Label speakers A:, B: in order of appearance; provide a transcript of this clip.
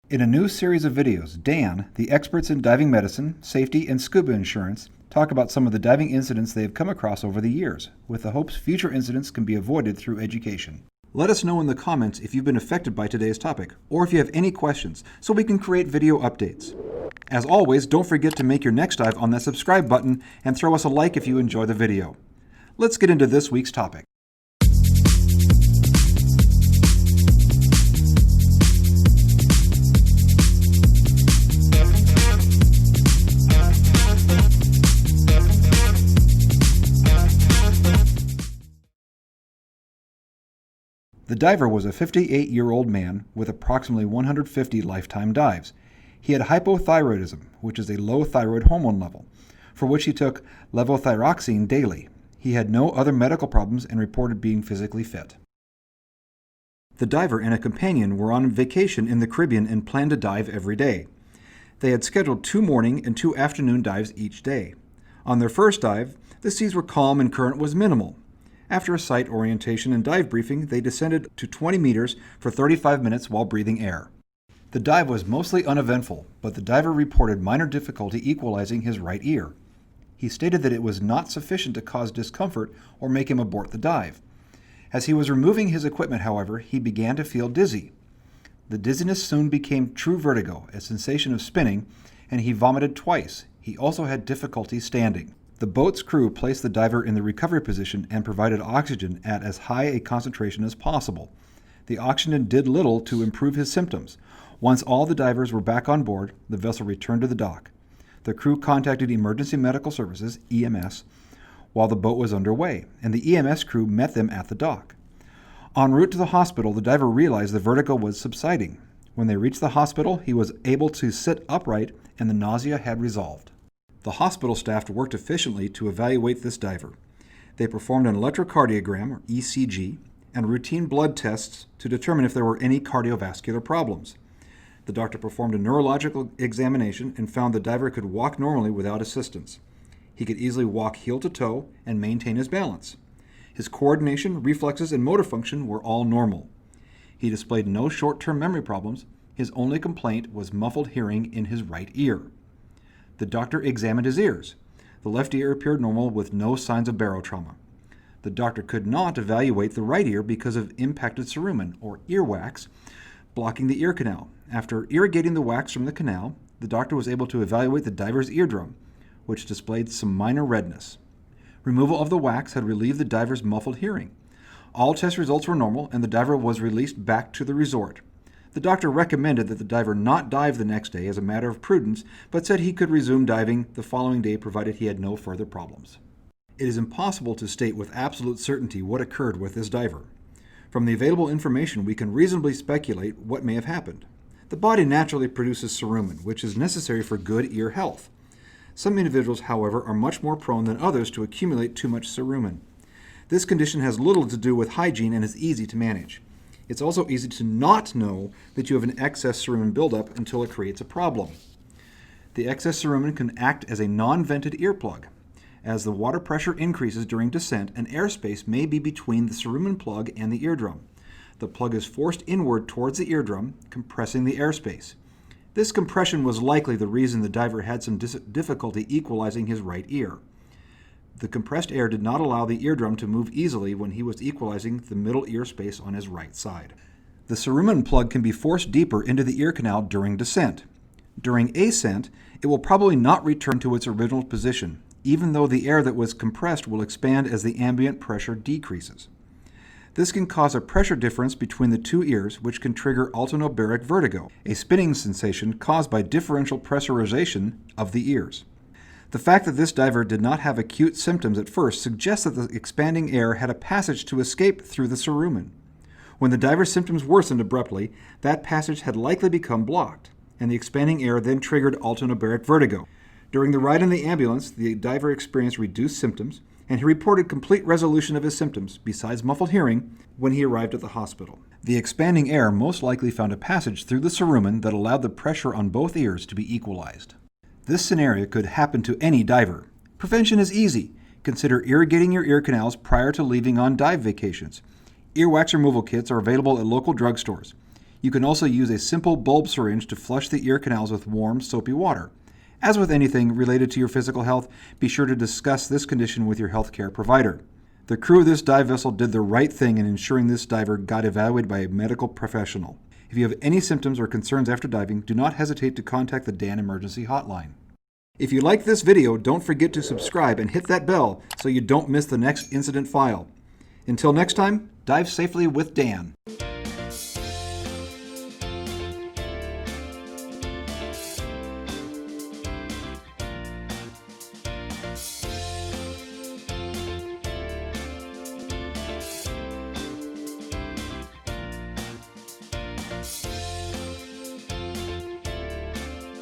A: In a new series of videos, Dan, the experts in diving medicine, safety, and scuba insurance, talk about some of the diving incidents they have come across over the years, with the hopes future incidents can be avoided through education. Let us know in the comments if you've been affected by today's topic, or if you have any questions, so we can create video updates. As always, don't forget to make your next dive on that subscribe button and throw us a like if you enjoy the video. Let's get into this week's topic. The diver was a 58-year-old man with approximately 150 lifetime dives. He had hypothyroidism, which is a low thyroid hormone level, for which he took levothyroxine daily. He had no other medical problems and reported being physically fit. The diver and a companion were on vacation in the Caribbean and planned to dive every day. They had scheduled 2 morning and 2 afternoon dives each day. On their first dive, the seas were calm and current was minimal. After a site orientation and dive briefing, they descended to 20 meters for 35 minutes while breathing air. The dive was mostly uneventful, but the diver reported minor difficulty equalizing his right ear. He stated that it was not sufficient to cause discomfort or make him abort the dive. As he was removing his equipment, however, he began to feel dizzy. The dizziness soon became true vertigo, a sensation of spinning, and he vomited twice. He also had difficulty standing. The boat's crew placed the diver in the recovery position and provided oxygen at as high a concentration as possible. The oxygen did little to improve his symptoms. Once all the divers were back on board, the vessel returned to the dock. The crew contacted Emergency Medical Services, EMS, while the boat was underway, and the EMS crew met them at the dock. En route to the hospital, the diver realized the vertigo was subsiding. When they reached the hospital, he was able to sit upright and the nausea had resolved. The hospital staff worked efficiently to evaluate this diver. They performed an electrocardiogram, or ECG, and routine blood tests to determine if there were any cardiovascular problems. The doctor performed a neurological examination and found the diver could walk normally without assistance. He could easily walk heel to toe and maintain his balance. His coordination, reflexes, and motor function were all normal. He displayed no short-term memory problems. His only complaint was muffled hearing in his right ear. The doctor examined his ears. The left ear appeared normal with no signs of barotrauma. The doctor could not evaluate the right ear because of impacted cerumen, or earwax, blocking the ear canal. After irrigating the wax from the canal, the doctor was able to evaluate the diver's eardrum, which displayed some minor redness. Removal of the wax had relieved the diver's muffled hearing. All test results were normal, and the diver was released back to the resort. The doctor recommended that the diver not dive the next day as a matter of prudence, but said he could resume diving the following day provided he had no further problems. It is impossible to state with absolute certainty what occurred with this diver. From the available information, we can reasonably speculate what may have happened. The body naturally produces cerumen, which is necessary for good ear health. Some individuals, however, are much more prone than others to accumulate too much cerumen. This condition has little to do with hygiene and is easy to manage. It's also easy to not know that you have an excess cerumen buildup until it creates a problem. The excess cerumen can act as a non-vented earplug. As the water pressure increases during descent, an airspace may be between the cerumen plug and the eardrum. The plug is forced inward towards the eardrum, compressing the airspace. This compression was likely the reason the diver had some difficulty equalizing his right ear. The compressed air did not allow the eardrum to move easily when he was equalizing the middle ear space on his right side. The cerumen plug can be forced deeper into the ear canal during descent. During ascent, it will probably not return to its original position, even though the air that was compressed will expand as the ambient pressure decreases. This can cause a pressure difference between the 2 ears, which can trigger alternobaric vertigo, a spinning sensation caused by differential pressurization of the ears. The fact that this diver did not have acute symptoms at first suggests that the expanding air had a passage to escape through the cerumen. When the diver's symptoms worsened abruptly, that passage had likely become blocked, and the expanding air then triggered alternobaric vertigo. During the ride in the ambulance, the diver experienced reduced symptoms, and he reported complete resolution of his symptoms, besides muffled hearing, when he arrived at the hospital. The expanding air most likely found a passage through the cerumen that allowed the pressure on both ears to be equalized. This scenario could happen to any diver. Prevention is easy. Consider irrigating your ear canals prior to leaving on dive vacations. Earwax removal kits are available at local drugstores. You can also use a simple bulb syringe to flush the ear canals with warm, soapy water. As with anything related to your physical health, be sure to discuss this condition with your healthcare provider. The crew of this dive vessel did the right thing in ensuring this diver got evaluated by a medical professional. If you have any symptoms or concerns after diving, do not hesitate to contact the Dan Emergency Hotline. If you like this video, don't forget to subscribe and hit that bell so you don't miss the next incident file. Until next time, dive safely with Dan.